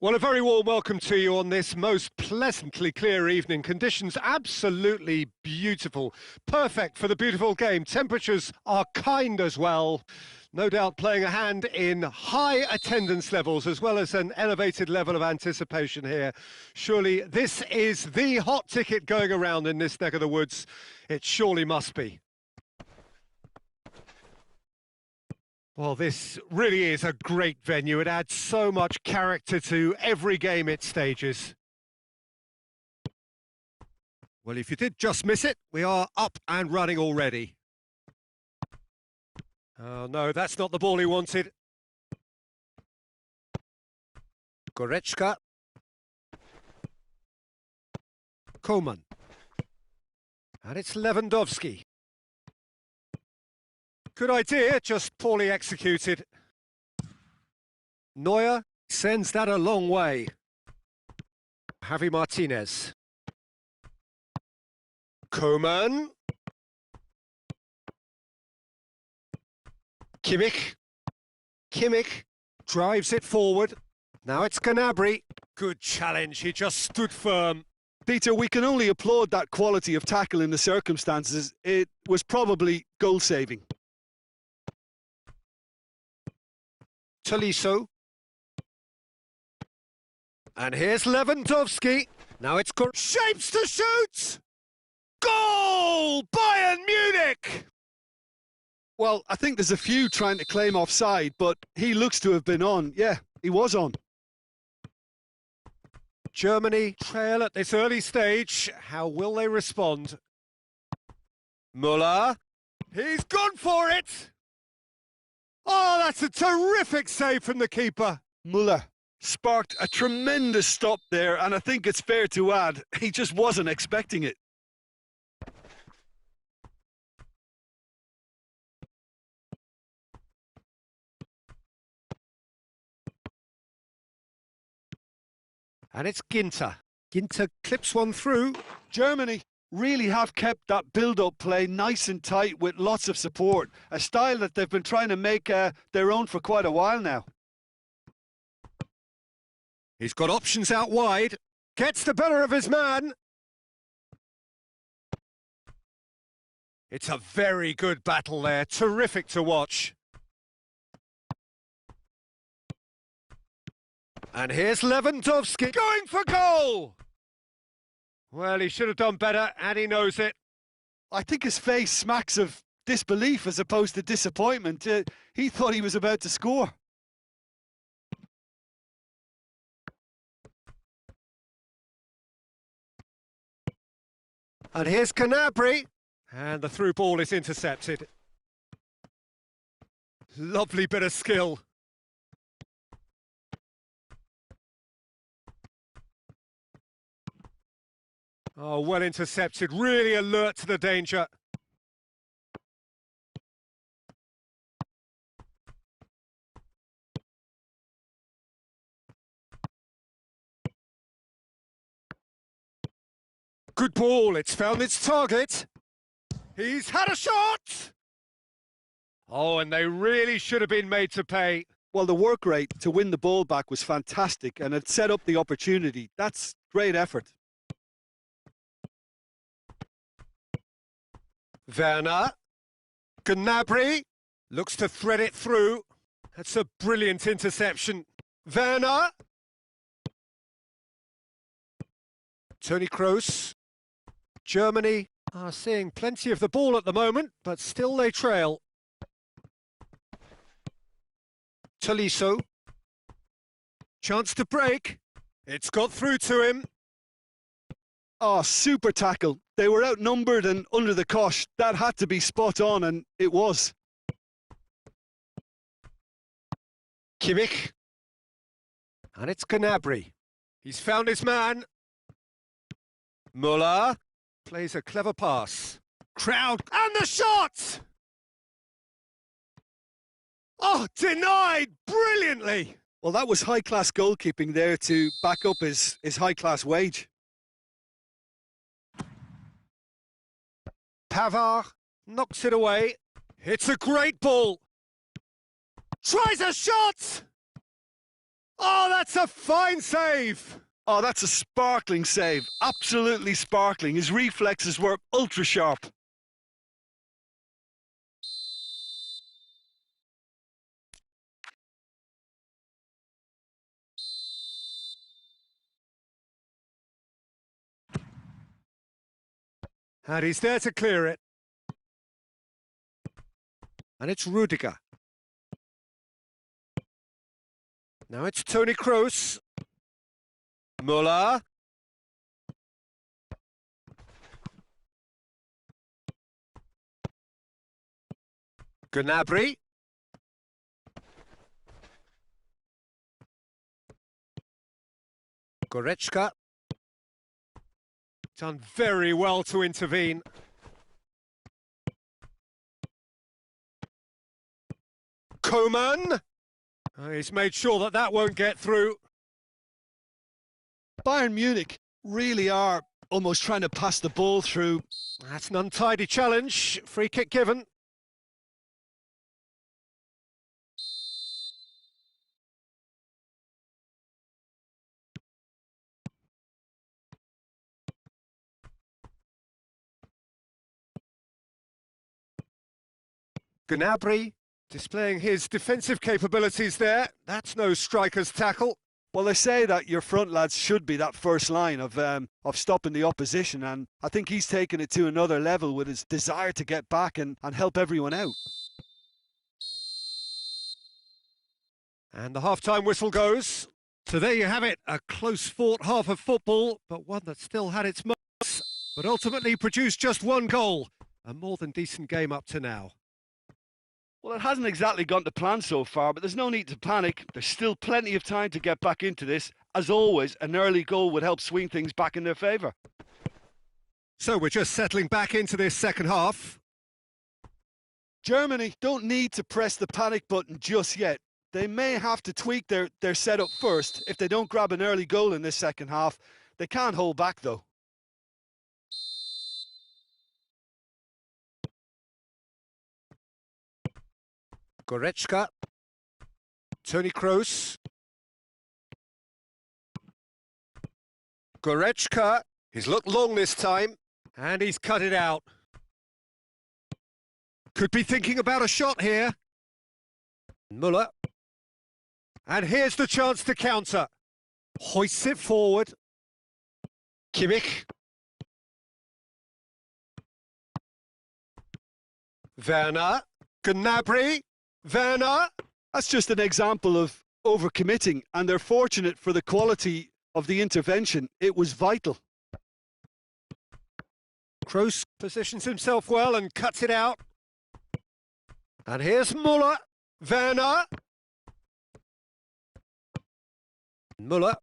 Well, a very warm welcome to you on this most pleasantly clear evening. Conditions absolutely beautiful. Perfect for the beautiful game. Temperatures are kind as well. No doubt playing a hand in high attendance levels as well as an elevated level of anticipation here. Surely this is the hot ticket going around in this neck of the woods. It surely must be. Well, this really is a great venue. It adds so much character to every game it stages. Well, if you did just miss it, we are up and running already. Oh, no, that's not the ball he wanted. Goretzka. Koeman. And it's Lewandowski. Good idea, just poorly executed. Neuer sends that a long way. Javi Martinez. Koeman. Kimmich. Kimmich drives it forward. Now it's Gnabry. Good challenge, he just stood firm. Peter, we can only applaud that quality of tackle in the circumstances. It was probably goal-saving. Tolisso. And here's Lewandowski. Now it's shapes to shoot! Goal! Bayern Munich! Well, I think there's a few trying to claim offside, but he looks to have been on. Yeah, he was on. Germany trail at this early stage. How will they respond? Müller. He's gone for it! Oh, that's a terrific save from the keeper. Müller sparked a tremendous stop there, and I think it's fair to add, he just wasn't expecting it. And it's Ginter. Ginter clips one through. Germany really have kept that build-up play nice and tight with lots of support, a style that they've been trying to make their own for quite a while now. He's got options out wide, gets the better of his man. It's a very good battle there, terrific to watch. And here's Lewandowski going for goal! Well, he should have done better, and he knows it. I think his face smacks of disbelief as opposed to disappointment. He thought he was about to score. And here's Gnabry. And the through ball is intercepted. Lovely bit of skill. Oh, well intercepted, really alert to the danger. Good ball, it's found its target. He's had a shot! Oh, and they really should have been made to pay. Well, the work rate to win the ball back was fantastic, and it set up the opportunity. That's great effort. Werner. Gnabry looks to thread it through. That's a brilliant interception. Werner. Toni Kroos. Germany are seeing plenty of the ball at the moment, but still they trail. Tolisso. Chance to break. It's got through to him. Oh, super tackle. They were outnumbered and under the cosh. That had to be spot on, and it was. Kimmich. And it's Gnabry. He's found his man. Müller plays a clever pass. Crowd, and the shot! Oh, denied brilliantly. Well, that was high-class goalkeeping there to back up his high-class wage. Pavard knocks it away. It's a great ball. Tries a shot! Oh, that's a fine save! Oh, that's a sparkling save. Absolutely sparkling. His reflexes were ultra sharp. And he's there to clear it. And it's Rudiger. Now it's Toni Kroos. Müller. Gnabry. Goretzka. Done very well to intervene. Coman. He's made sure that that won't get through. Bayern Munich really are almost trying to pass the ball through. That's an untidy challenge. Free kick given. Gnabry displaying his defensive capabilities there. That's no striker's tackle. Well, they say that your front lads should be that first line of stopping the opposition, and I think he's taken it to another level with his desire to get back and help everyone out. And the half-time whistle goes. So there you have it, a close-fought half of football, but one that still had its moments, but ultimately produced just one goal. A more than decent game up to now. Well, it hasn't exactly gone to plan so far, but there's no need to panic. There's still plenty of time to get back into this. As always, an early goal would help swing things back in their favour. So we're just settling back into this second half. Germany don't need to press the panic button just yet. They may have to tweak their setup first if they don't grab an early goal in this second half. They can't hold back, though. Goretzka. Toni Kroos. Goretzka. He's looked long this time, and he's cut it out. Could be thinking about a shot here. Müller. And here's the chance to counter. Hoists it forward. Kimmich. Werner. Gnabry. Werner. That's just an example of overcommitting, and they're fortunate for the quality of the intervention. It was vital. Kroos positions himself well and cuts it out. And here's Müller. Werner. Müller.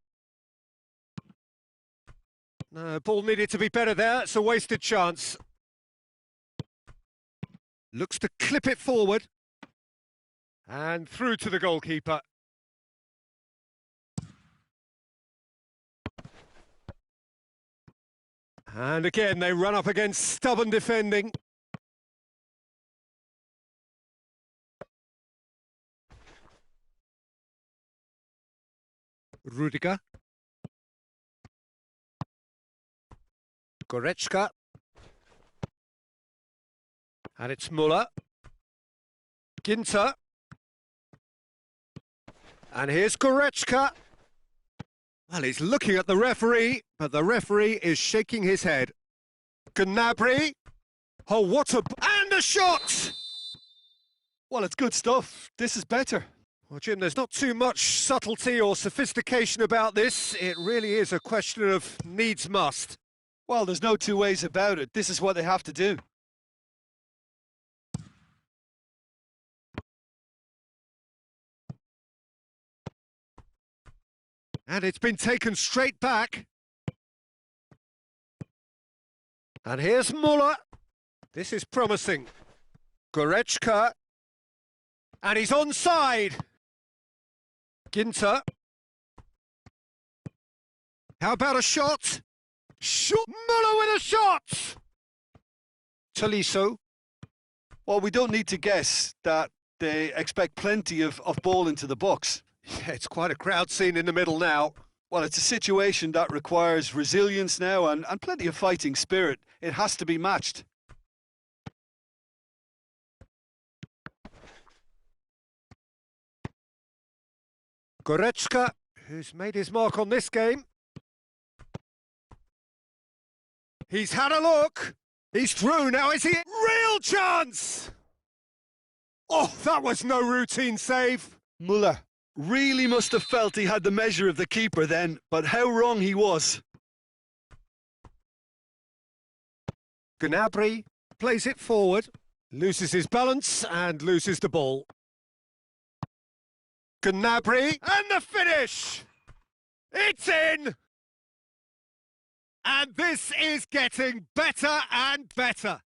No, ball needed to be better there. It's a wasted chance. Looks to clip it forward. And through to the goalkeeper. And again, they run up against stubborn defending. Rudiger. Goretzka. And it's Müller. Ginter. And here's Goretzka. Well, he's looking at the referee, but the referee is shaking his head. Gnabry. Oh, what a... And a shot! Well, it's good stuff. This is better. Well, Jim, there's not too much subtlety or sophistication about this. It really is a question of needs must. Well, there's no two ways about it. This is what they have to do. And it's been taken straight back. And here's Müller. This is promising. Goretzka. And he's onside. Ginter. How about a shot? Müller with a shot! Tolisso. Well, we don't need to guess that they expect plenty of ball into the box. Yeah, it's quite a crowd scene in the middle now. Well, it's a situation that requires resilience now and plenty of fighting spirit. It has to be matched. Goretzka, who's made his mark on this game. He's had a look. He's through now, is he? Real chance! Oh, that was no routine save. Muller really must have felt he had the measure of the keeper then, but how wrong he was. Gnabry plays it forward, loses his balance and loses the ball. Gnabry, and the finish! It's in! And this is getting better and better.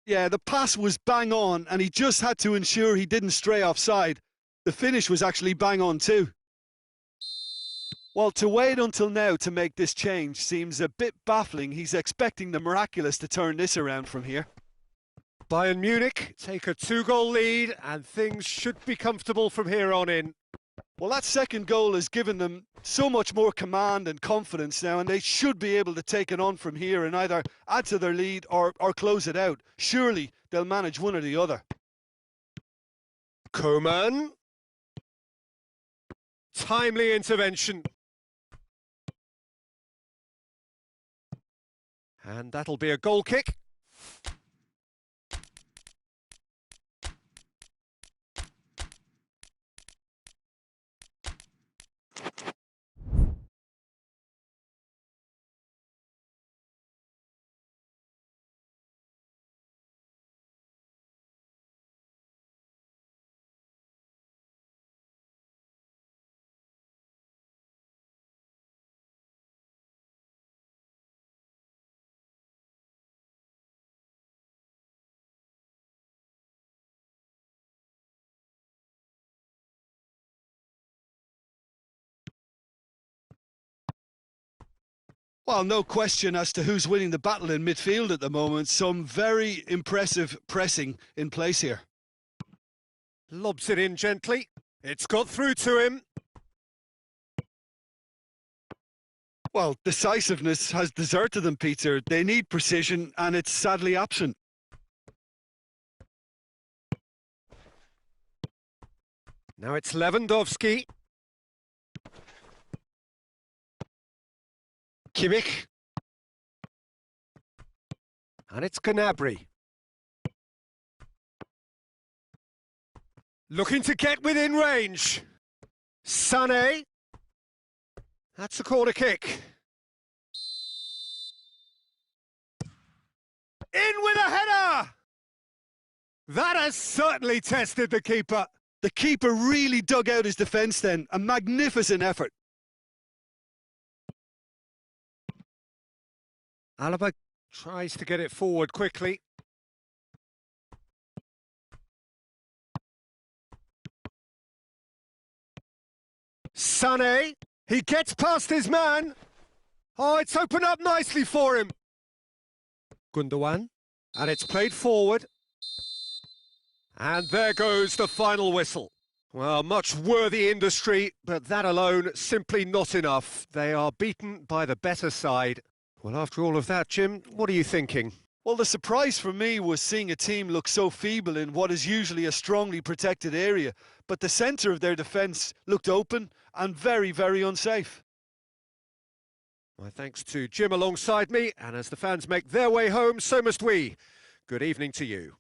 Yeah, the pass was bang on, and he just had to ensure he didn't stray offside. The finish was actually bang on too. Well, to wait until now to make this change seems a bit baffling. He's expecting the miraculous to turn this around from here. Bayern Munich take a 2-goal lead, and things should be comfortable from here on in. Well, that second goal has given them so much more command and confidence now, and they should be able to take it on from here and either add to their lead or close it out. Surely they'll manage one or the other. Coman. Timely intervention. And that'll be a goal kick. Well, no question as to who's winning the battle in midfield at the moment. Some very impressive pressing in place here. Lobs it in gently. It's got through to him. Well, decisiveness has deserted them, Peter. They need precision, and it's sadly absent. Now it's Lewandowski. Kimmich. And it's Gnabry. Looking to get within range. Sané. That's a corner kick. In with a header! That has certainly tested the keeper. The keeper really dug out his defence then. A magnificent effort. Alaba tries to get it forward quickly. Sané, he gets past his man. Oh, it's opened up nicely for him. Gundogan, and it's played forward. And there goes the final whistle. Well, much worthy industry, but that alone simply not enough. They are beaten by the better side. Well, after all of that, Jim, what are you thinking? Well, the surprise for me was seeing a team look so feeble in what is usually a strongly protected area, but the centre of their defence looked open and very, very unsafe. My thanks to Jim alongside me, and as the fans make their way home, so must we. Good evening to you.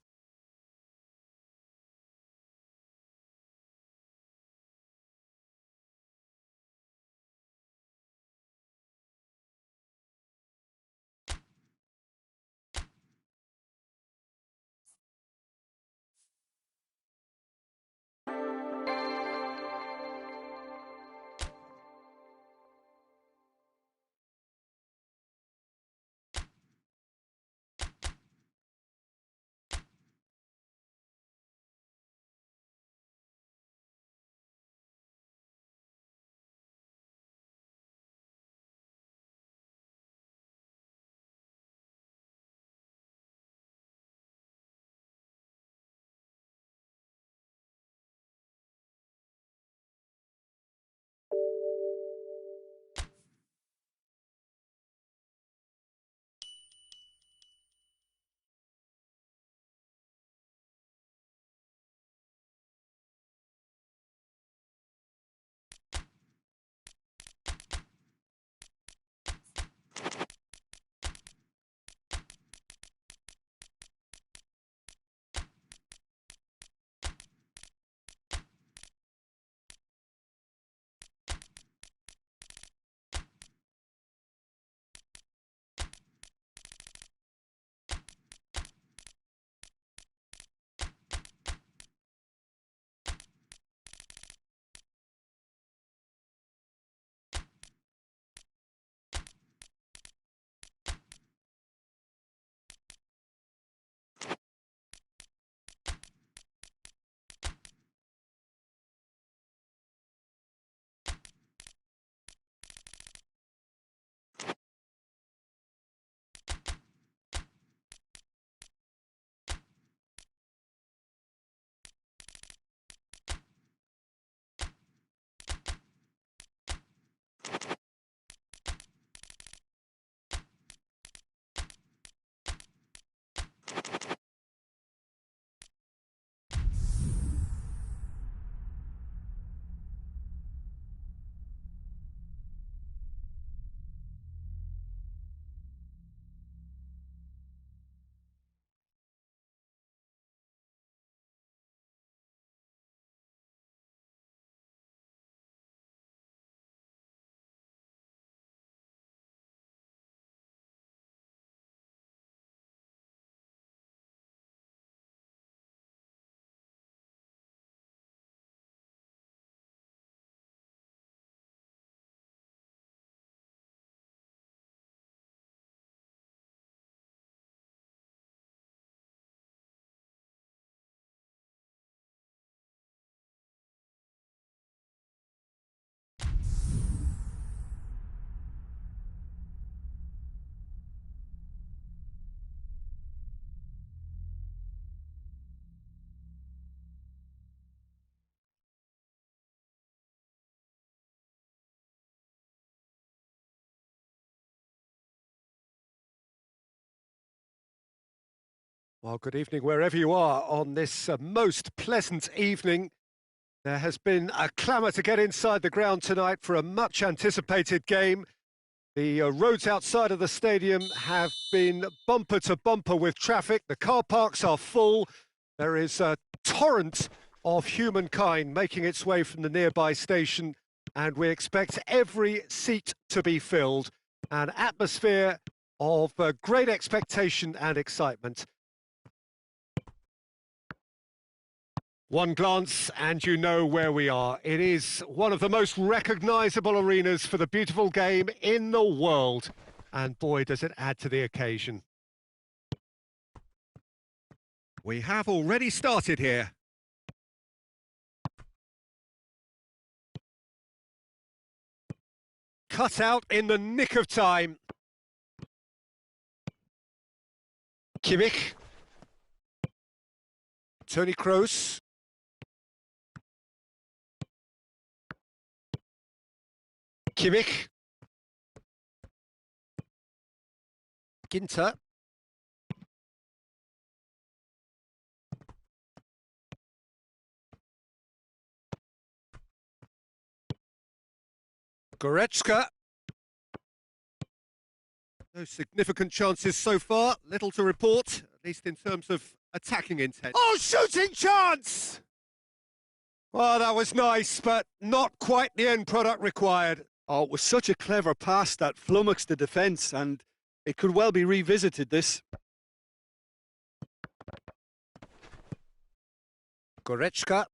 Well, good evening wherever you are on this most pleasant evening. There has been a clamour to get inside the ground tonight for a much anticipated game. The roads outside of the stadium have been bumper to bumper with traffic. The car parks are full. There is a torrent of humankind making its way from the nearby station, and we expect every seat to be filled. An atmosphere of great expectation and excitement. One glance and you know where we are. It is one of the most recognisable arenas for the beautiful game in the world. And boy, does it add to the occasion. We have already started here. Cut out in the nick of time. Kimmich. Toni Kroos. Kimmich. Ginter. Goretzka. No significant chances so far. Little to report, at least in terms of attacking intent. Oh, shooting chance! Well, that was nice, but not quite the end product required. Oh, it was such a clever pass that flummoxed the defence, and it could well be revisited, this. Goretzka.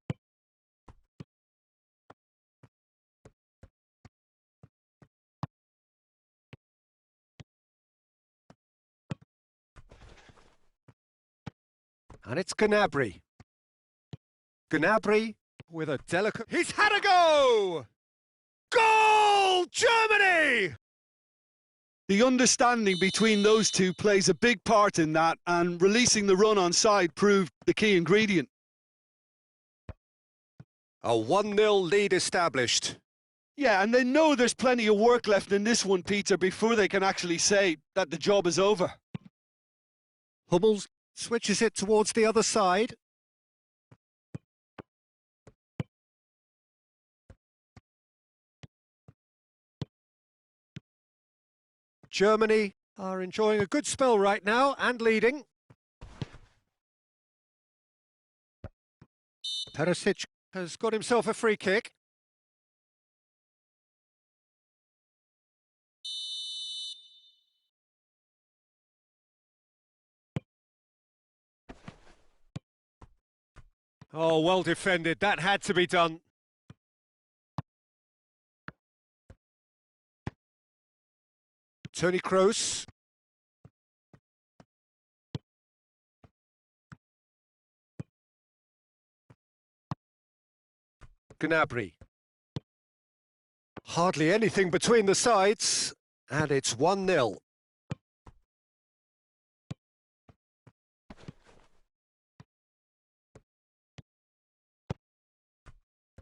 And it's Gnabry. Gnabry with a delicate... He's had a go! Goal! Germany! The understanding between those two plays a big part in that, and releasing the run on side proved the key ingredient. A 1-0 lead established. Yeah, and they know there's plenty of work left in this one, Peter, before they can actually say that the job is over. Hummels switches it towards the other side. Germany are enjoying a good spell right now and leading. Perisic has got himself a free kick. Oh, well defended. That had to be done. Toni Kroos. Gnabry. Hardly anything between the sides, and it's 1-0.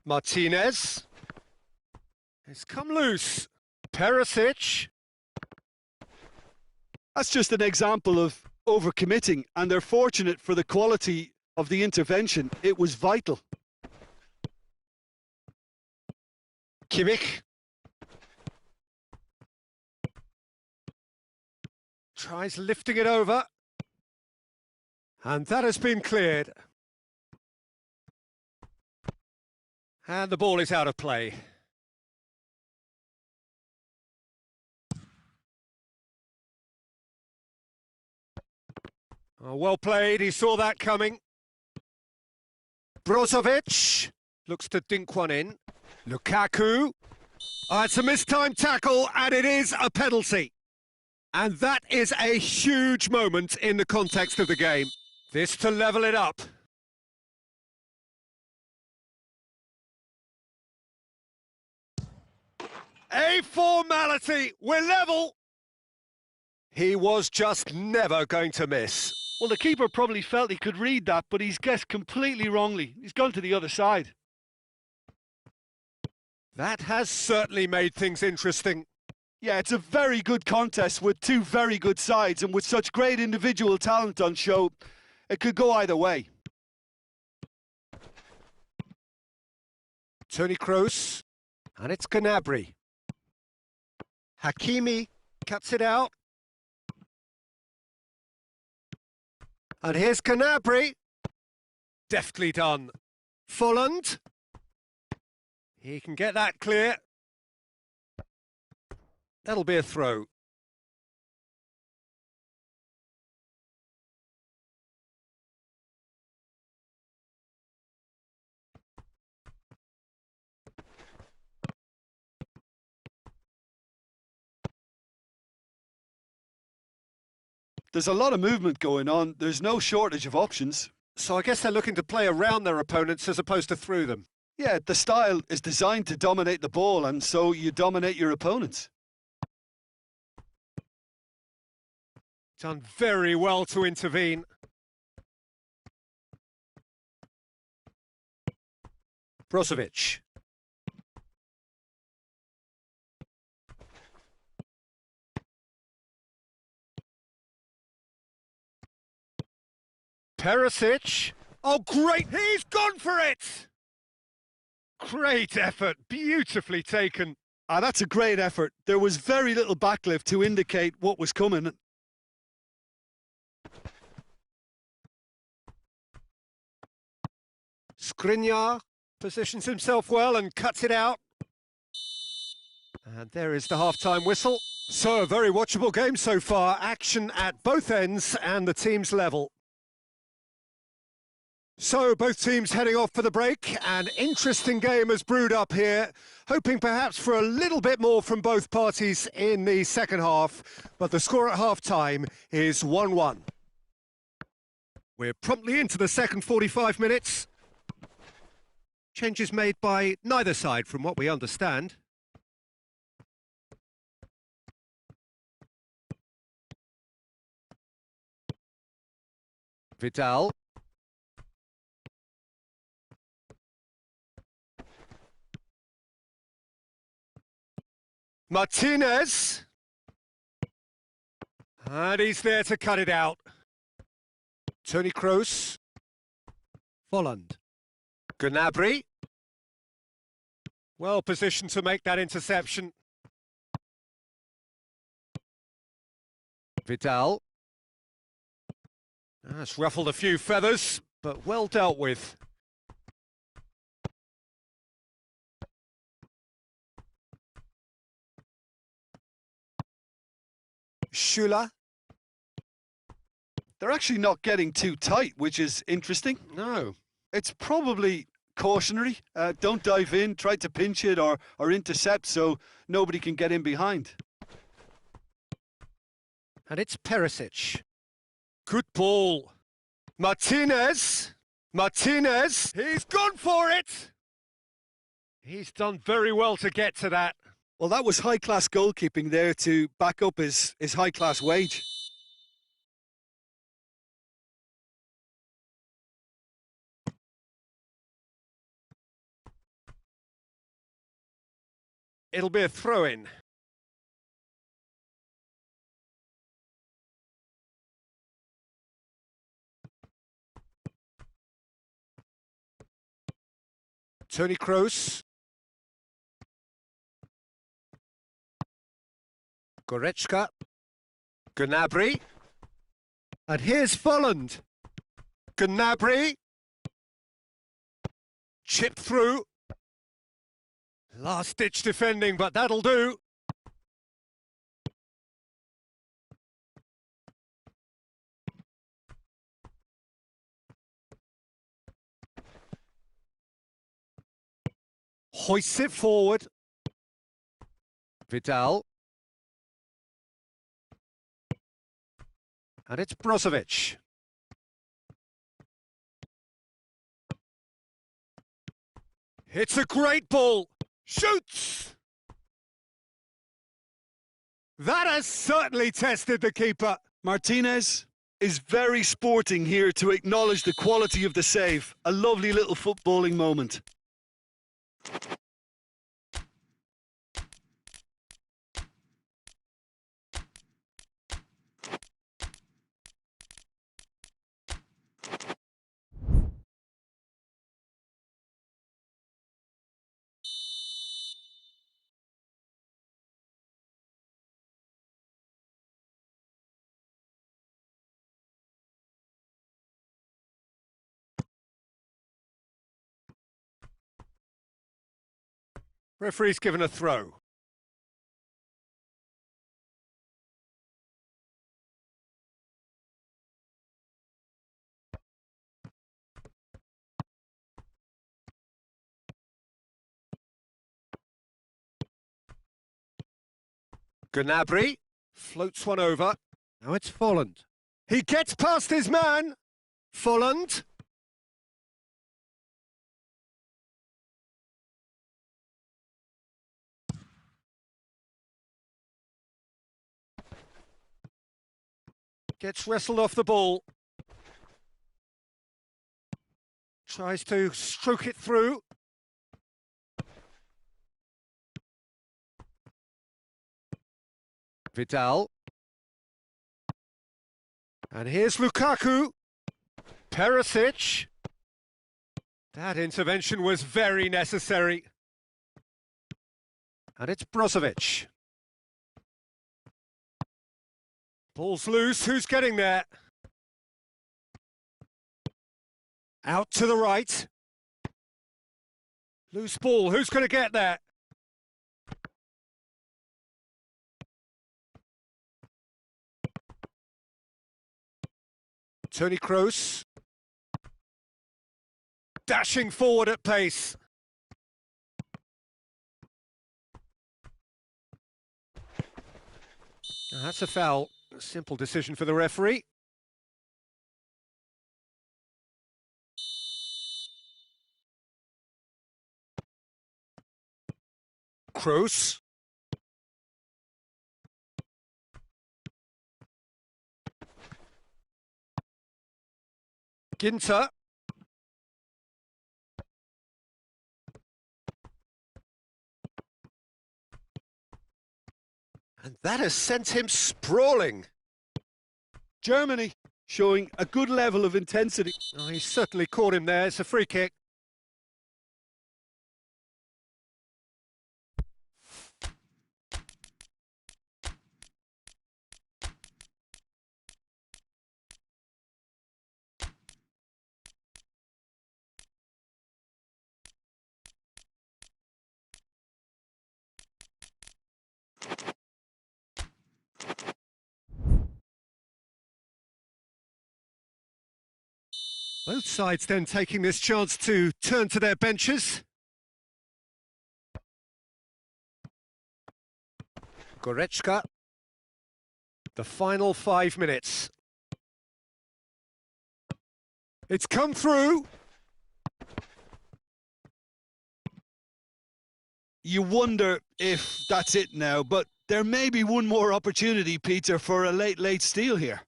Martinez. It's come loose. Perisic. That's just an example of overcommitting, and they're fortunate for the quality of the intervention. It was vital. Kimmich. Tries lifting it over. And that has been cleared. And the ball is out of play. Oh, well played, he saw that coming. Brozovic looks to dink one in. Lukaku. Oh, it's a mistimed tackle, and it is a penalty. And that is a huge moment in the context of the game. This to level it up. A formality, we're level. He was just never going to miss. Well, the keeper probably felt he could read that, but he's guessed completely wrongly. He's gone to the other side. That has certainly made things interesting. Yeah, it's a very good contest with two very good sides, and with such great individual talent on show, it could go either way. Toni Kroos, and it's Gnabry. Hakimi cuts it out. And here's Gnabry. Deftly done. Folland. He can get that clear. That'll be a throw. There's a lot of movement going on. There's no shortage of options. So I guess they're looking to play around their opponents as opposed to through them. Yeah, the style is designed to dominate the ball, and so you dominate your opponents. Done very well to intervene. Brozovic. Perisic. Oh, great! He's gone for it! Great effort, beautifully taken. That's a great effort. There was very little backlift to indicate what was coming. Skriniar positions himself well and cuts it out. And there is the half-time whistle. So, a very watchable game so far. Action at both ends and the teams level. So, both teams heading off for the break. An interesting game has brewed up here, hoping perhaps for a little bit more from both parties in the second half, but the score at half-time is 1-1. We're promptly into the second 45 minutes. Changes made by neither side, from what we understand. Vidal. Martinez. And he's there to cut it out. Toni Kroos. Folland. Gnabry. Well positioned to make that interception. Vidal. That's ruffled a few feathers, but well dealt with. Schüller. They're actually not getting too tight, which is interesting. No. It's probably cautionary. Don't dive in, try to pinch it or intercept so nobody can get in behind. And it's Perisic. Good ball. Martinez. Martinez. He's gone for it. He's done very well to get to that. Well, that was high-class goalkeeping there to back up his high-class wage. It'll be a throw-in. Tony Kroos. Goretzka. Gnabry. And here's Volland. Gnabry. Chipped through. Last-ditch defending, but that'll do. Hoists it forward. Vidal. And it's Brozovic. It's a great ball. Shoots! That has certainly tested the keeper. Martinez is very sporting here to acknowledge the quality of the save. A lovely little footballing moment. Referee's given a throw. Gnabry floats one over. Now it's Volland. He gets past his man. Volland. Gets wrestled off the ball. Tries to stroke it through. Vidal. And here's Lukaku. Perisic. That intervention was very necessary. And it's Brozovic. Ball's loose, who's getting there? Out to the right. Loose ball, who's going to get there? Tony Kroos. Dashing forward at pace. Now that's a foul. A simple decision for the referee. Kroos. Ginter. And that has sent him sprawling. Germany showing a good level of intensity. Oh, he certainly caught him there. It's a free kick. Both sides then taking this chance to turn to their benches. Goretzka. The final 5 minutes. It's come through. You wonder if that's it now, but there may be one more opportunity, Peter, for a late steal here.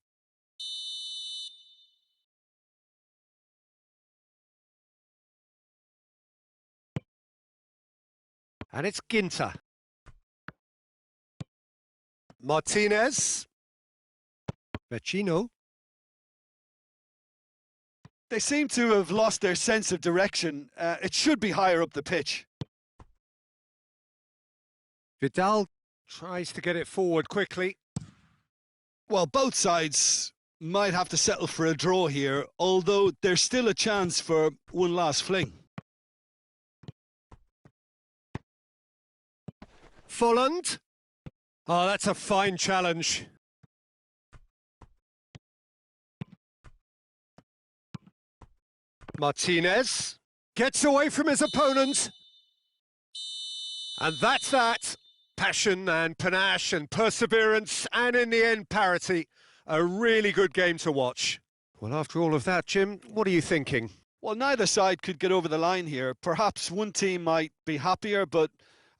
And it's Ginter. Martinez. Vecino. They seem to have lost their sense of direction. It should be higher up the pitch. Vidal tries to get it forward quickly. Well, both sides might have to settle for a draw here, although there's still a chance for one last fling. Folland. Oh, that's a fine challenge. Martinez gets away from his opponent. And that's that. Passion and panache and perseverance, and in the end, parity. A really good game to watch. Well, after all of that, Jim, what are you thinking? Well, neither side could get over the line here. Perhaps one team might be happier, but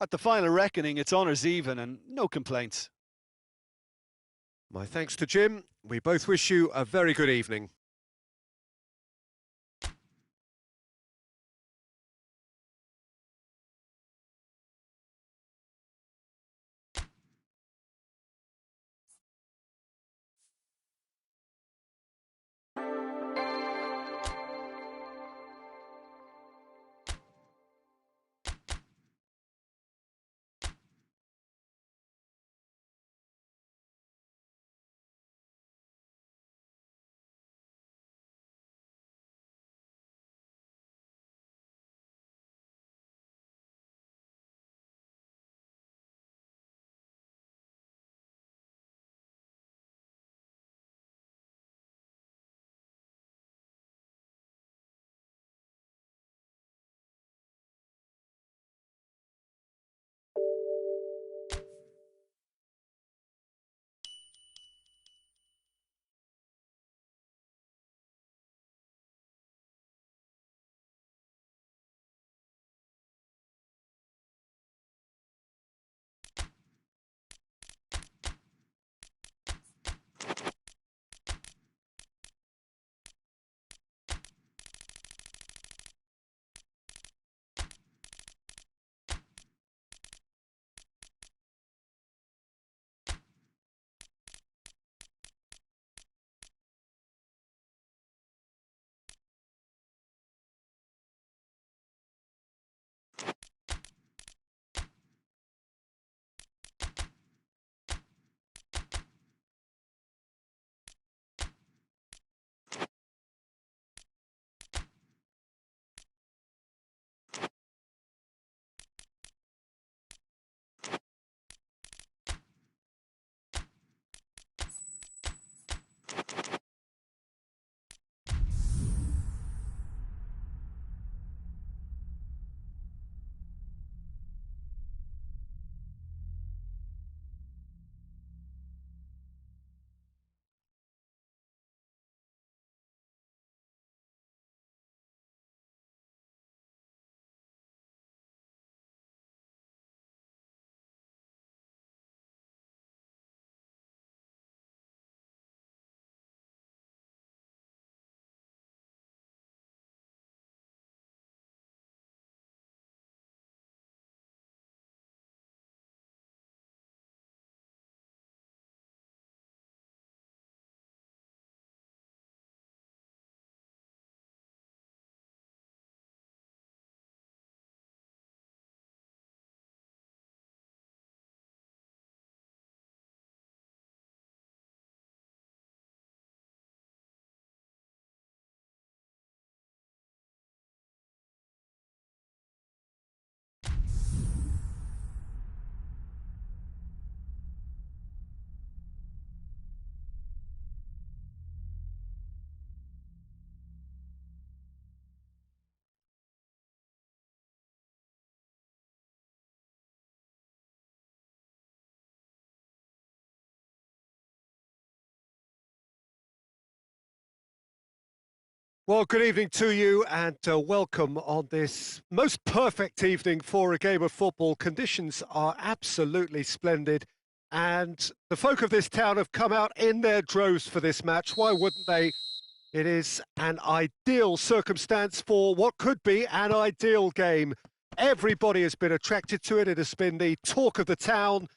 at the final reckoning, it's honours even and no complaints. My thanks to Jim. We both wish you a very good evening. Well, good evening to you and welcome on this most perfect evening for a game of football. Conditions are absolutely splendid and the folk of this town have come out in their droves for this match. Why wouldn't they? It is an ideal circumstance for what could be an ideal game. Everybody has been attracted to it. It has been the talk of the town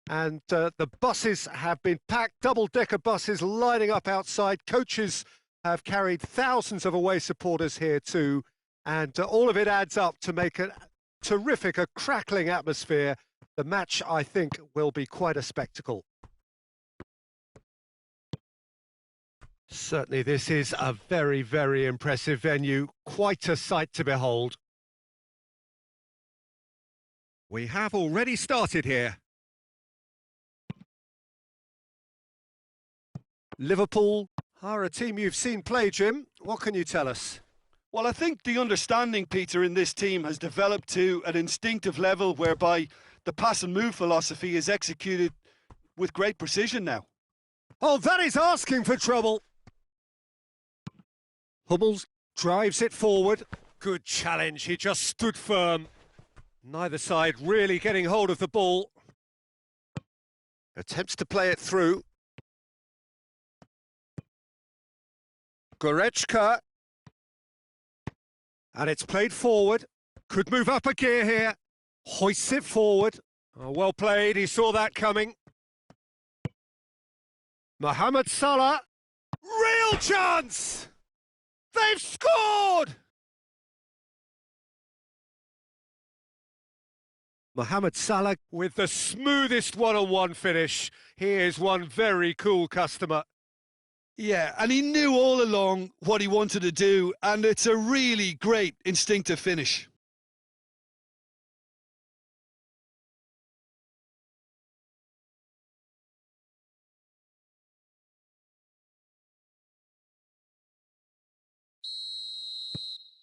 and the buses have been packed, double-decker buses lining up outside, coaches have carried thousands of away supporters here too, and all of it adds up to make a terrific, a crackling atmosphere. The match, I think, will be quite a spectacle. Certainly this is a very, very impressive venue, quite a sight to behold. We have already started here. Liverpool are a team you've seen play, Jim. What can you tell us? Well, I think the understanding, Peter, in this team has developed to an instinctive level whereby the pass and move philosophy is executed with great precision now. Oh, that is asking for trouble. Hummels drives it forward. Good challenge, he just stood firm. Neither side really getting hold of the ball. Attempts to play it through. Goretzka. And it's played forward. Could move up a gear here. Hoists it forward. Oh, well played, he saw that coming. Mohamed Salah. Real chance! They've scored! Mohamed Salah with the smoothest one-on-one finish. He is one very cool customer. Yeah, and he knew all along what he wanted to do, and it's a really great instinctive finish.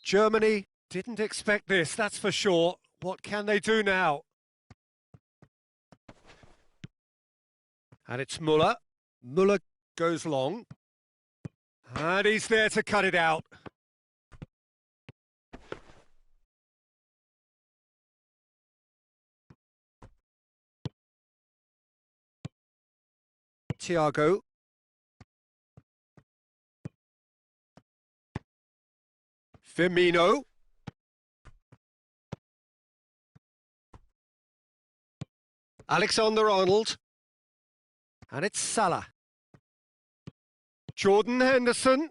Germany didn't expect this, that's for sure. What can they do now? And it's Müller. Müller goes long. And he's there to cut it out. Thiago. Firmino. Alexander-Arnold. And it's Salah. Jordan Henderson.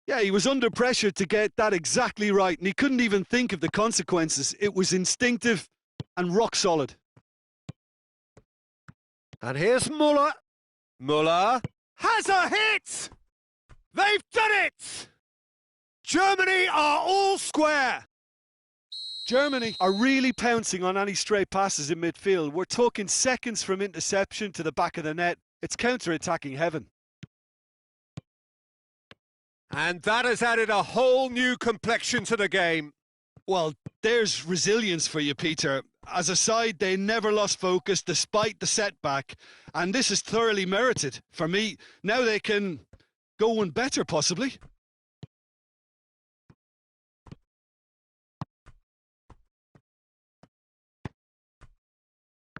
Yeah, he was under pressure to get that exactly right, and he couldn't even think of the consequences. It was instinctive and rock solid. And here's Müller. Müller has a hit! They've done it! Germany are all square! Germany are really pouncing on any stray passes in midfield. We're talking seconds from interception to the back of the net. It's counter-attacking heaven. And that has added a whole new complexion to the game. Well, there's resilience for you, Peter. As a side, they never lost focus despite the setback, and this is thoroughly merited. For me, now they can go one better, possibly.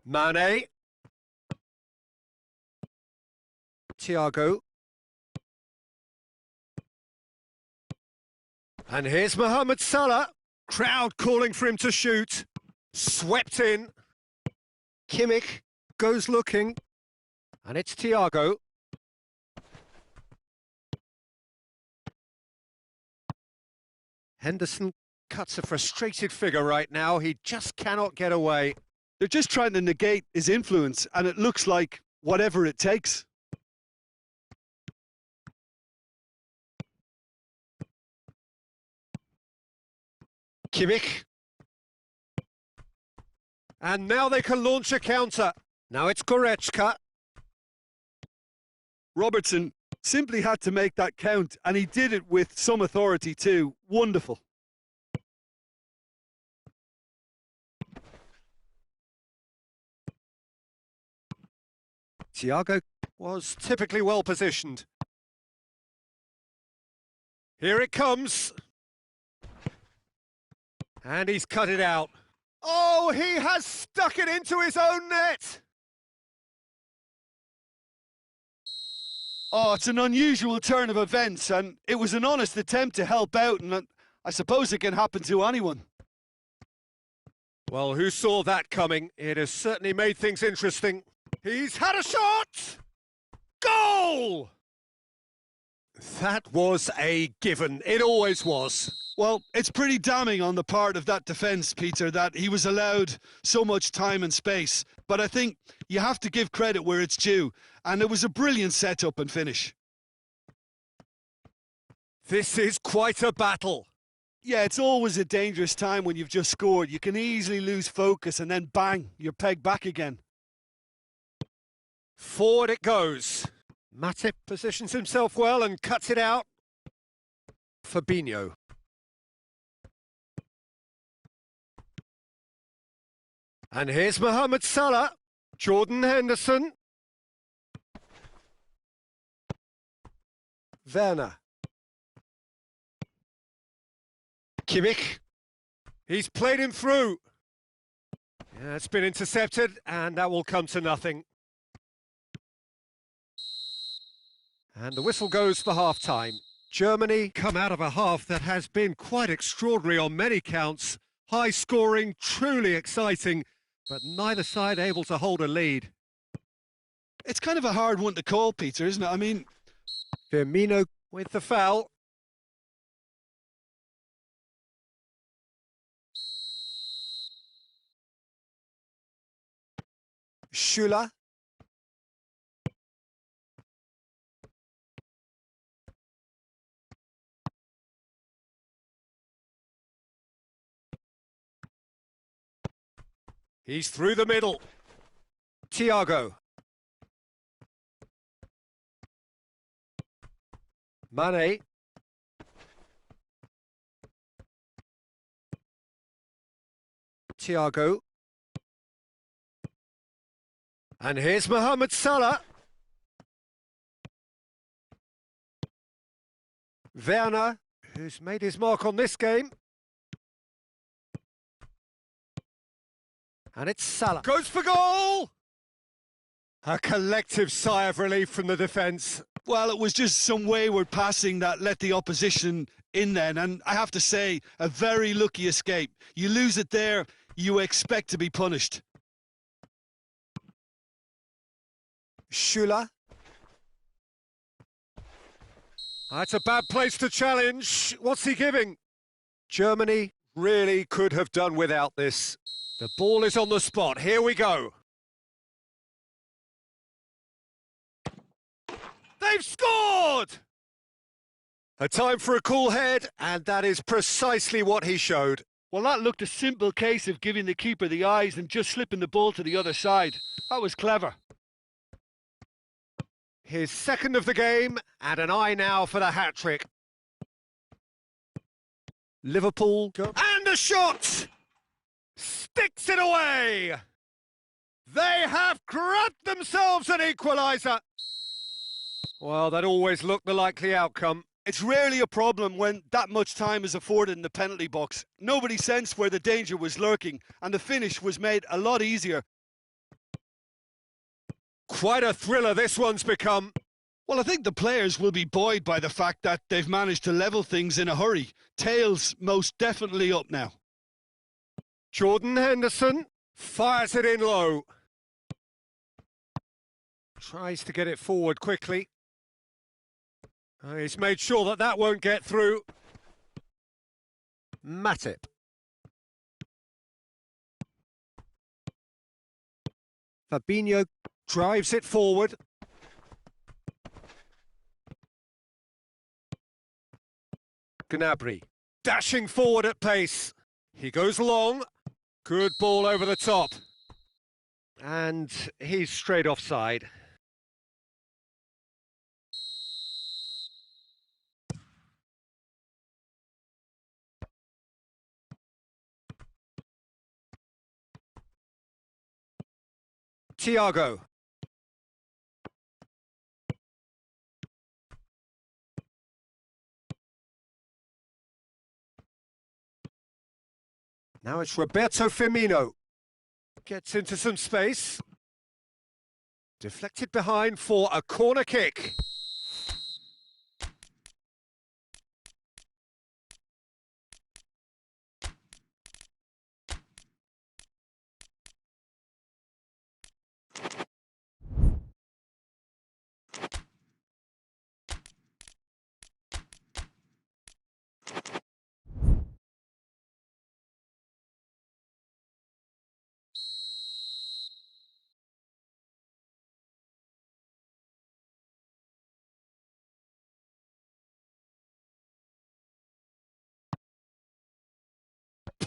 Mane. Thiago. And here's Mohamed Salah. Crowd calling for him to shoot. Swept in. Kimmich goes looking. And it's Thiago. Henderson cuts a frustrated figure right now. He just cannot get away. They're just trying to negate his influence, and it looks like whatever it takes. Kimmich. And now they can launch a counter. Now it's Goretzka. Robertson simply had to make that count, and he did it with some authority too. Wonderful. Thiago was typically well positioned. Here it comes. And he's cut it out. Oh, he has stuck it into his own net. Oh, it's an unusual turn of events, and it was an honest attempt to help out, and I suppose it can happen to anyone. Well, who saw that coming? It has certainly made things interesting. He's had a shot! Goal! That was a given. It always was. Well, it's pretty damning on the part of that defence, Peter, that he was allowed so much time and space. But I think you have to give credit where it's due. And it was a brilliant setup and finish. This is quite a battle. Yeah, it's always a dangerous time when you've just scored. You can easily lose focus and then bang, you're pegged back again. Forward it goes. Matip positions himself well and cuts it out. Fabinho. And here's Mohamed Salah. Jordan Henderson. Werner. Kimmich. He's played him through. Yeah, it's been intercepted, and that will come to nothing. And the whistle goes for half-time. Germany come out of a half that has been quite extraordinary on many counts. High scoring, truly exciting, but neither side able to hold a lead. It's kind of a hard one to call, Peter, isn't it? I mean, Firmino with the foul. Schüller. He's through the middle. Thiago. Mane. Thiago. And here's Mohamed Salah. Werner, who's made his mark on this game. And it's Salah. Goes for goal! A collective sigh of relief from the defence. well, it was just some wayward passing that let the opposition in then. And I have to say, a very lucky escape. You lose it there, you expect to be punished. Schüller. That's a bad place to challenge. What's he giving? Germany really could have done without this. The ball is on the spot. Here we go. They've scored! A time for a cool head, and that is precisely what he showed. Well, that looked a simple case of giving the keeper the eyes and just slipping the ball to the other side. That was clever. His second of the game, and an eye now for the hat-trick. Liverpool, and a shot! Sticks it away! They have grabbed themselves an equaliser! Well, that always looked the likely outcome. It's rarely a problem when that much time is afforded in the penalty box. Nobody sensed where the danger was lurking, and the finish was made a lot easier. Quite a thriller this one's become. Well, I think the players will be buoyed by the fact that they've managed to level things in a hurry. Tails most definitely up now. Jordan Henderson fires it in low. Tries to get it forward quickly. He's made sure that that won't get through. Matip. Fabinho drives it forward. Gnabry dashing forward at pace. He goes long. Good ball over the top. And he's straight offside. Thiago. Now it's Roberto Firmino. Gets into some space. Deflected behind for a corner kick.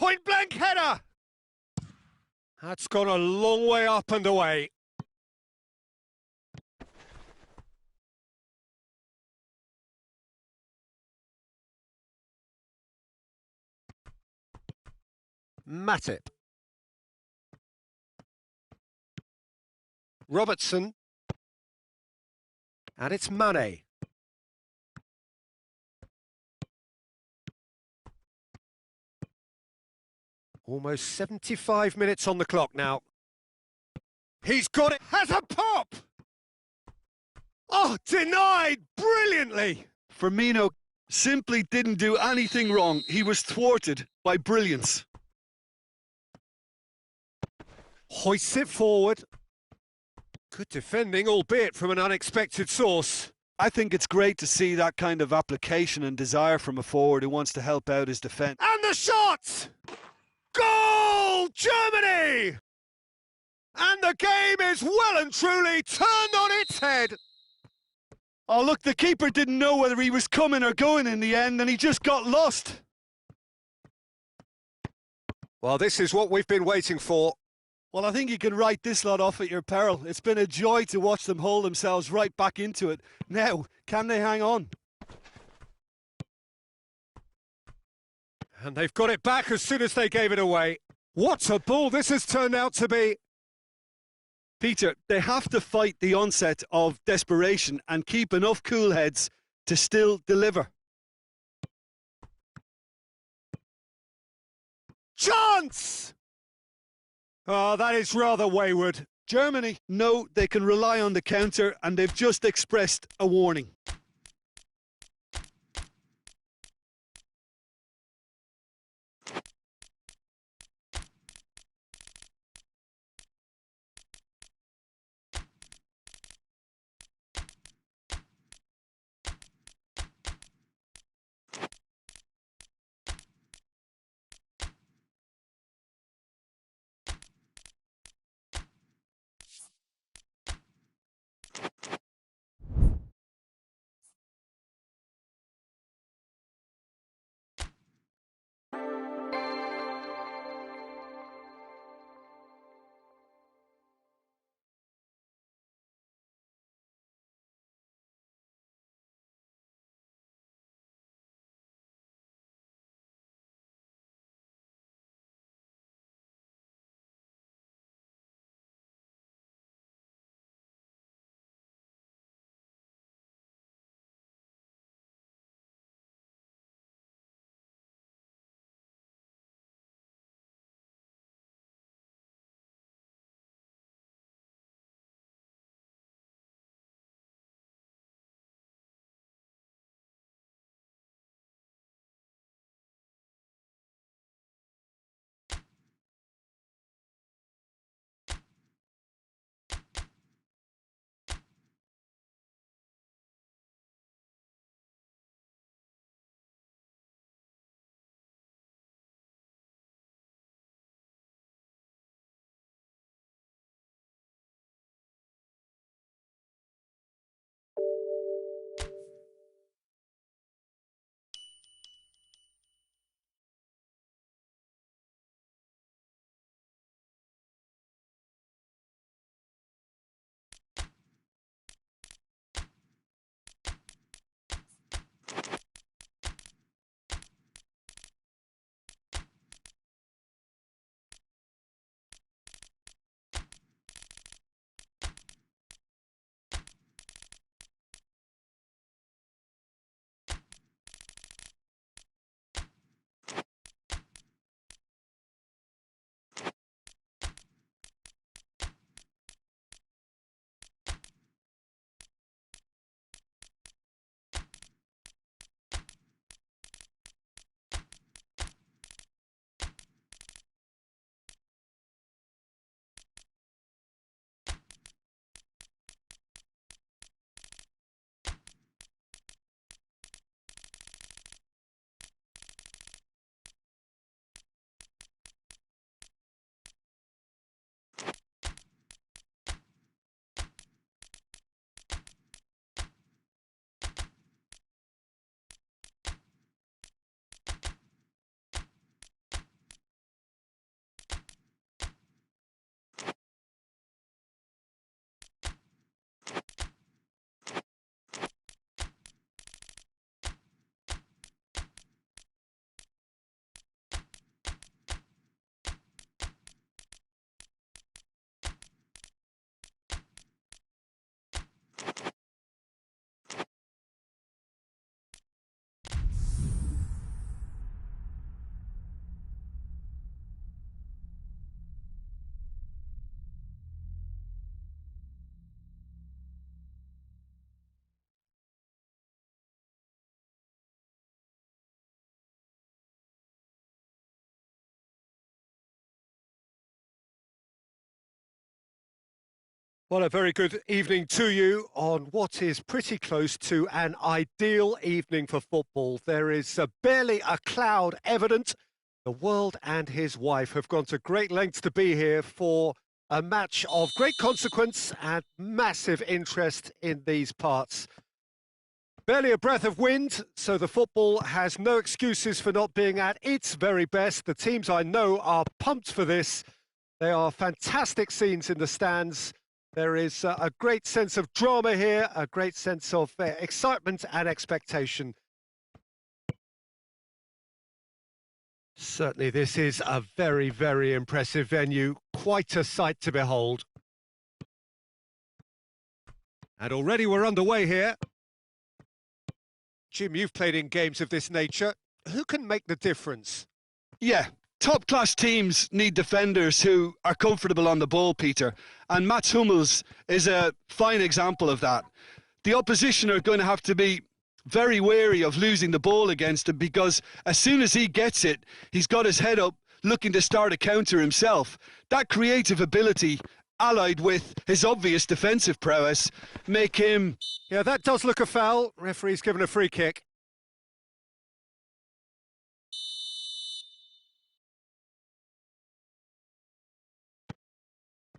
point-blank header! That's gone a long way up and away. Matip. Robertson. And it's Mane. Almost 75 minutes on the clock now. He's got it. Has a pop! Oh, denied brilliantly! Firmino simply didn't do anything wrong. He was thwarted by brilliance. Hoists it forward. Good defending, albeit from an unexpected source. I think it's great to see that kind of application and desire from a forward who wants to help out his defence. And the shot! Goal! Germany! And the game is well and truly turned on its head. Oh, look, the keeper didn't know whether he was coming or going in the end, and he just got lost. Well, this is what we've been waiting for. Well, I think you can write this lot off at your peril. It's been a joy to watch them hold themselves right back into it. Now, can they hang on? And they've got it back as soon as they gave it away. What a ball this has turned out to be. Peter, they have to fight the onset of desperation and keep enough cool heads to still deliver. Chance! Oh, that is rather wayward. Germany know they can rely on the counter, and they've just expressed a warning. Well, a very good evening to you on what is pretty close to an ideal evening for football. There is barely a cloud evident. The world and his wife have gone to great lengths to be here for a match of great consequence and massive interest in these parts. Barely a breath of wind, so the football has no excuses for not being at its very best. The teams I know are pumped for this. They are fantastic scenes in the stands. There is a great sense of drama here, a great sense of excitement and expectation. Certainly this is a very, very impressive venue, quite a sight to behold. And already we're underway here. Jim, you've played in games of this nature. Who can make the difference? Yeah, top-class teams need defenders who are comfortable on the ball, Peter. And Mats Hummels is a fine example of that. The opposition are going to have to be very wary of losing the ball against him, because as soon as he gets it, he's got his head up looking to start a counter himself. That creative ability, allied with his obvious defensive prowess, make him... Yeah, that does look a foul. Referee's given a free kick.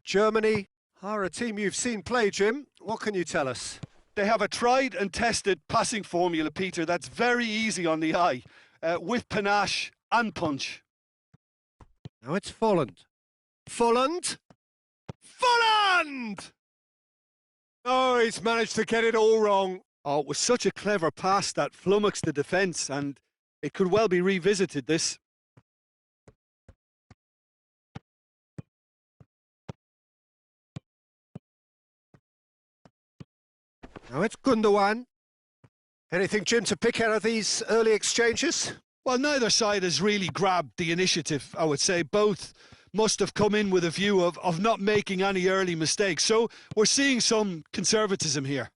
Germany are a team you've seen play, Jim. What can you tell us? They have a tried and tested passing formula, Peter, that's very easy on the eye, with panache and punch. Now it's Folland. Folland! Folland! Oh, he's managed to get it all wrong. Oh, it was such a clever pass that flummoxed the defence, and it could well be revisited, this. Now it's Gundogan. Anything, Jim, to pick out of these early exchanges? Well, neither side has really grabbed the initiative, I would say. Both must have come in with a view of not making any early mistakes. So we're seeing some conservatism here.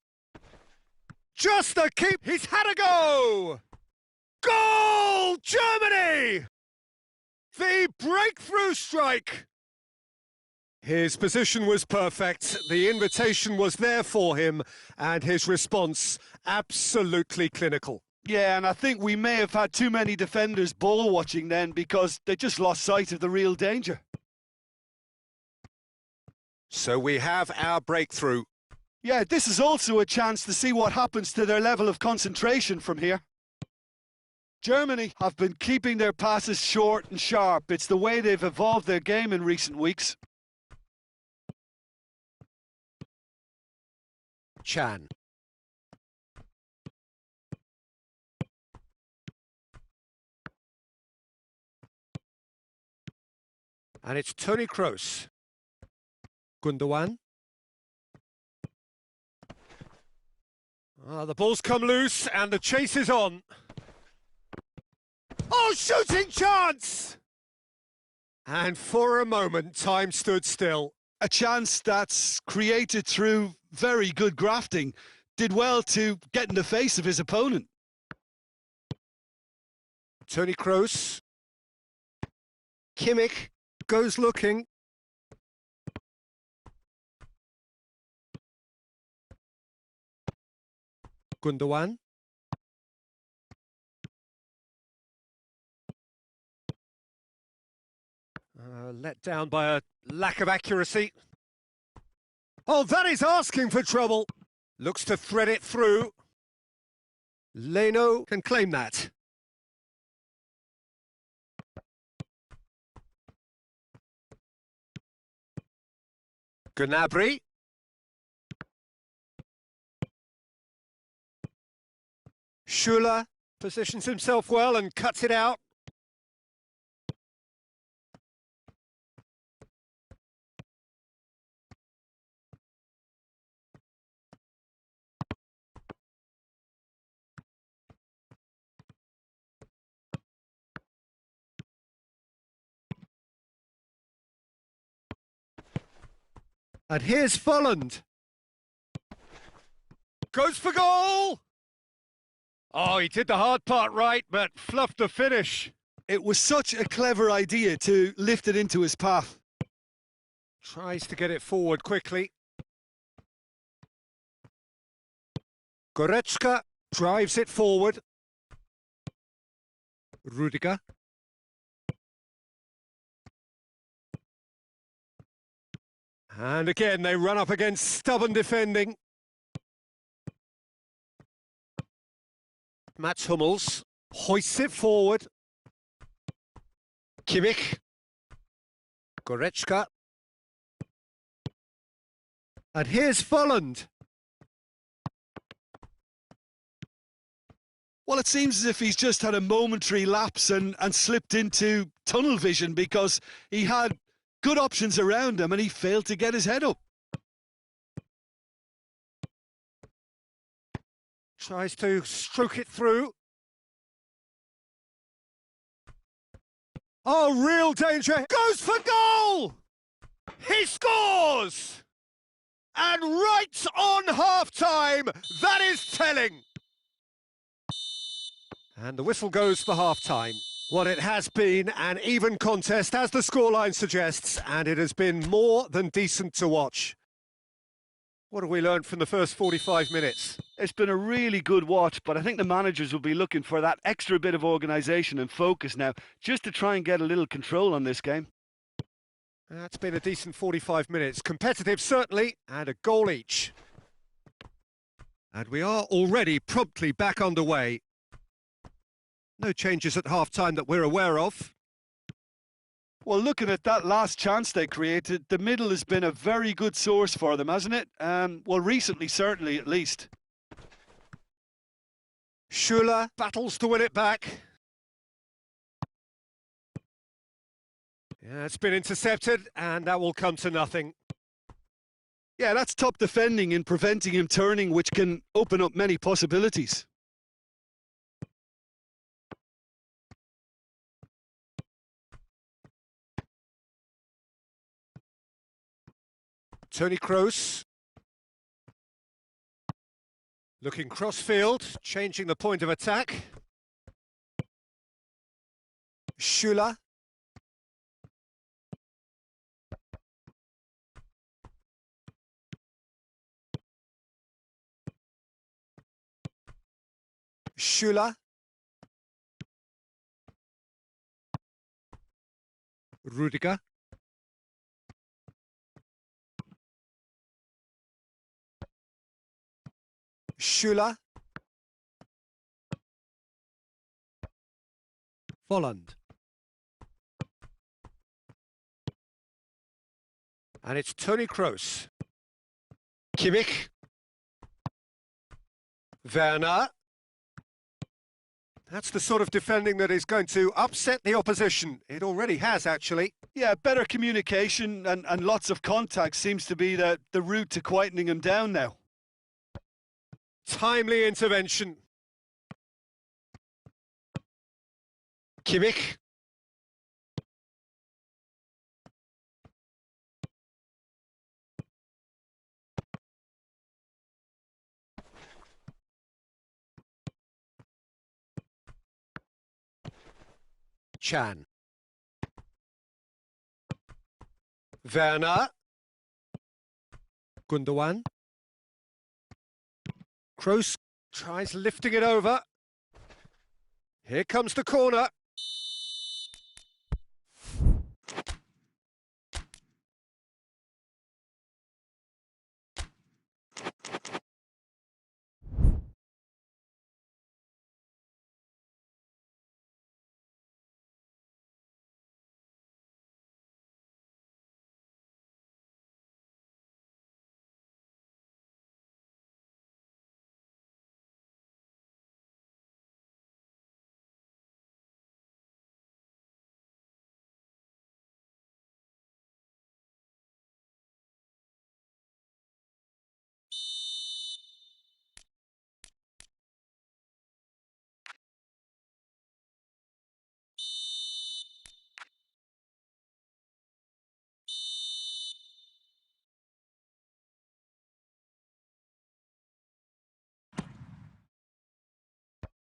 Just a keep. He's had a go. Goal, Germany! The breakthrough strike. His position was perfect, the invitation was there for him, and his response absolutely clinical. Yeah, and I think we may have had too many defenders ball watching then, because they just lost sight of the real danger. So we have our breakthrough. Yeah, this is also a chance to see what happens to their level of concentration from here. Germany have been keeping their passes short and sharp. It's the way they've evolved their game in recent weeks. Chan. And it's Toni Kroos. Gundogan. The ball's come loose and the chase is on. Oh, shooting chance! And for a moment, time stood still. A chance that's created through very good grafting. Did well to get in the face of his opponent. Toni Kroos. Kimmich goes looking. Gundogan. Let down by a lack of accuracy. Oh, that is asking for trouble. Looks to thread it through. Leno can claim that. Gnabry. Schuller positions himself well and cuts it out. And here's Folland. Goes for goal! Oh, he did the hard part right, but fluffed the finish. It was such a clever idea to lift it into his path. Tries to get it forward quickly. Goretzka drives it forward. Rudiger. And again, they run up against stubborn defending. Mats Hummels hoists it forward. Kimmich. Goretzka. And here's Volland. Well, it seems as if he's just had a momentary lapse and slipped into tunnel vision, because he had good options around him and he failed to get his head up. Tries to stroke it through. Oh, real danger. Goes for goal! He scores! And right on half-time, that is telling. And the whistle goes for half-time. Well, it has been an even contest, as the scoreline suggests, and it has been more than decent to watch. What have we learned from the first 45 minutes? It's been a really good watch, but I think the managers will be looking for that extra bit of organisation and focus now, just to try and get a little control on this game. That's been a decent 45 minutes. Competitive, certainly, and a goal each. And we are already promptly back underway. No changes at half-time that we're aware of. Well, looking at that last chance they created, the middle has been a very good source for them, hasn't it? Well, recently, certainly, at least. Schuler battles to win it back. Yeah, it's been intercepted, and that will come to nothing. Yeah, that's top defending in preventing him turning, which can open up many possibilities. Toni Kroos. Looking cross-field, changing the point of attack. Schuler. Schuler. Rudiger. Schuler. Volland. And it's Toni Kroos. Kimmich. Werner. That's the sort of defending that is going to upset the opposition. It already has, actually. Yeah, better communication and lots of contact seems to be the route to quietening him down now. Timely intervention. Kimmich. Chan. Werner. Gundogan. Kroos tries lifting it over. Here comes the corner.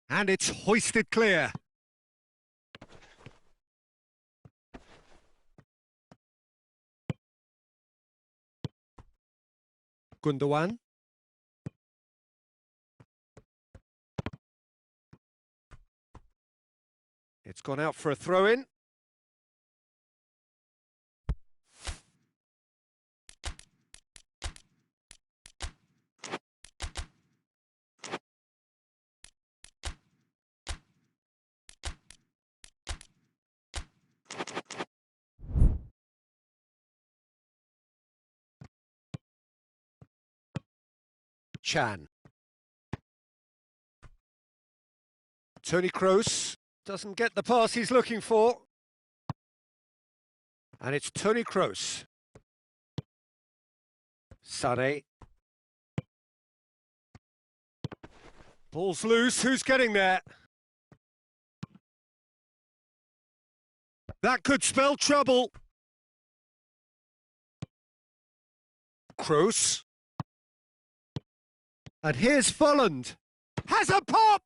And it's hoisted clear. Gundogan. It's gone out for a throw-in. Chan. Tony Kroos doesn't get the pass he's looking for. And it's Tony Kroos. Sane. Ball's loose, who's getting there? That could spell trouble. Kroos. And here's Folland. Has a pop!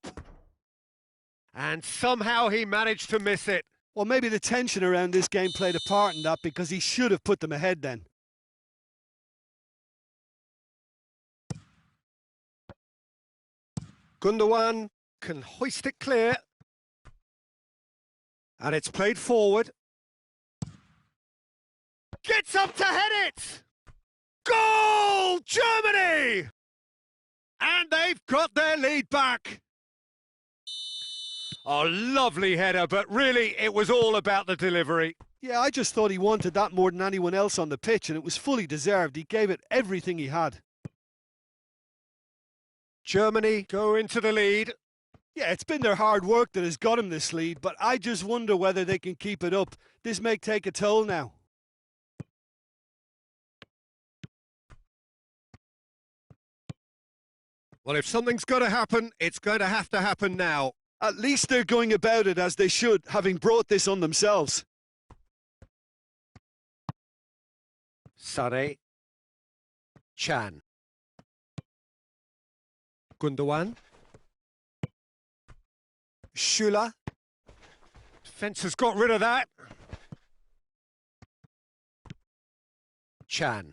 And somehow he managed to miss it. Well, maybe the tension around this game played a part in that, because he should have put them ahead then. Gundogan can hoist it clear. And it's played forward. Gets up to head it! Goal! Germany! And they've got their lead back. A lovely header, but really it was all about the delivery. Yeah, I just thought he wanted that more than anyone else on the pitch, and it was fully deserved. He gave it everything he had. Germany go into the lead. Yeah, it's been their hard work that has got him this lead, but I just wonder whether they can keep it up. This may take a toll now. Well, if something's got to happen, it's going to happen now. At least they're going about it as they should, having brought this on themselves. Sane. Chan. Gundogan. Schüller. Defence has got rid of that. Chan.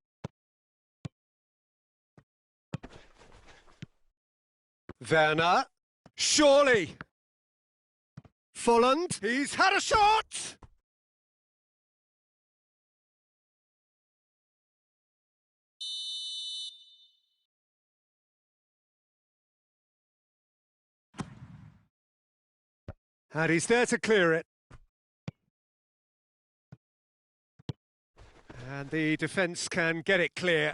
Werner. Surely. Folland. He's had a shot! And he's there to clear it. And the defence can get it clear.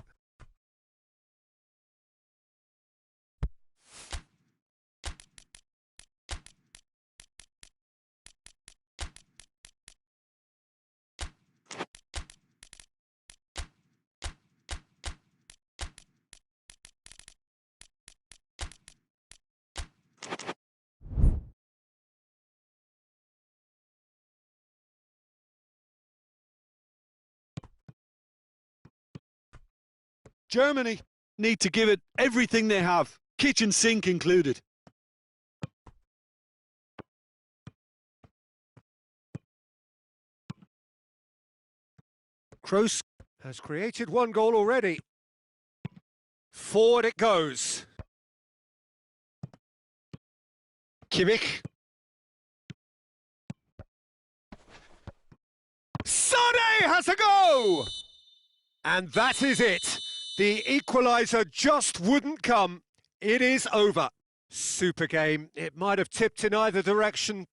Germany need to give it everything they have, kitchen sink included. Kroos has created one goal already. Forward it goes. Kimmich. Sane has a go! And that is it. The equaliser just wouldn't come. It is over. Super game. It might have tipped in either direction,